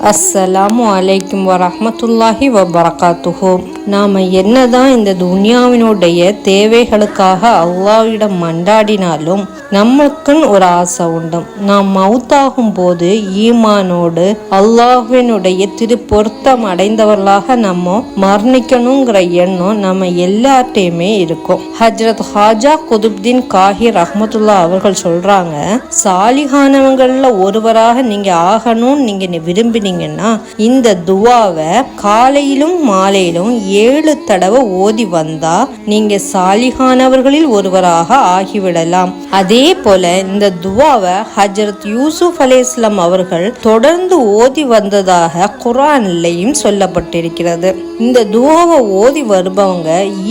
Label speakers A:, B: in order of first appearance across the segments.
A: அஸ்ஸலாமு அலைக்கும் வரஹ்மத்துல்லாஹி வபரகாத்துஹு. நாம் என்னதான் இந்த துன்யாவினுடைய தேவைகளுக்காக அல்லாஹ்விடம் மண்டாடினாலும் நம்மளுக்குன்னு ஒரு ஆசை உண்டு. நாம் மவுத்தாகும் போது ஈமானோடு அல்லாஹ்வினுடைய திருப்பொருத்தம் அடைந்தவர்களாக நம்ம மரணிக்கணுங்கிற எண்ணம் நம்ம எல்லார்ட்டையுமே இருக்கும். ஹஜ்ரத் ஹாஜா குதுப்தீன் காஹி ரஹ்மத்துல்லா அவர்கள் சொல்றாங்க, சாலிஹானவங்கள்ல ஒருவராக நீங்க ஆகணும்னு நீங்க விரும்பினீங்கன்னா இந்த துவாவை காலையிலும் மாலையிலும் 7 தடவை ஓதி வந்தா நீங்க சாலிஹானவர்களில் ஒருவராக ஆகிவிடலாம். அதே போல இந்த துவாவை ஹஜ்ரத் யூசுப் அலைஹிஸ்ஸலாம் அவர்கள் தொடர்ந்து ஓதி வந்ததாக குர்ஆன்லயும் சொல்லப்பட்டிருக்கிறது. இந்த துவாவை ஓதி வருபவங்க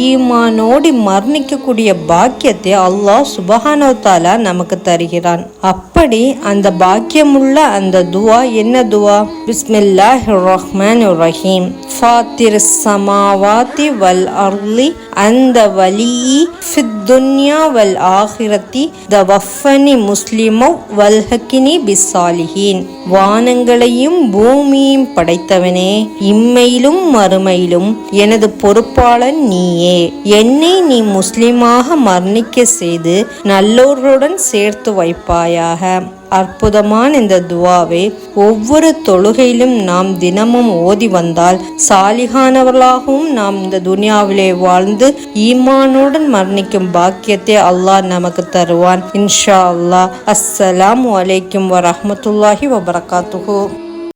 A: ஈமானோடி மரணிக்கக்கூடிய பாக்கியத்தை அல்லாஹ் சுப்ஹானஹு வ தஆலா நமக்கு தருகிறான். அப்படி அந்த பாக்கியமுள்ள அந்த துவா என்ன துவா? பிஸ்மில்லாஹிர் ரஹ்மானிர் ரஹீம். ஃபாத்திரிஸ் ஸமாவாதி வல் அர்லி அந்த வலியி ஃபித் துன்யா வல் ஆகிரத்தி தவஃபனி முஸ்லிமோ வல்ஹக்கினி பிஸ்ஸாலிஹீன். வானங்களையும் பூமியையும் படைத்தவனே, இம்மையிலும் மறுமையிலும் எனது பொறுப்பாளன் நீயே. என்னை நீ முஸ்லிமாக மரணிக்க செய்து நல்லோர்களுடன் சேர்த்து வைப்பாயாக. அற்புதமான இந்த துவாவை ஒவ்வொரு தொழுகையிலும் நாம் தினமும் ஓதி வந்தால் சாலிஹானவர்களாகவும் நாம் இந்த துனியாவிலே வாழ்ந்து ஈமானுடன் மரணிக்கும் பாக்கியத்தை அல்லாஹ் நமக்கு தருவான் இன்ஷா அல்லாஹ். அஸ்ஸலாமு அலைக்கும் வரஹ்மத்துல்லாஹி வபரகாத்துஹு.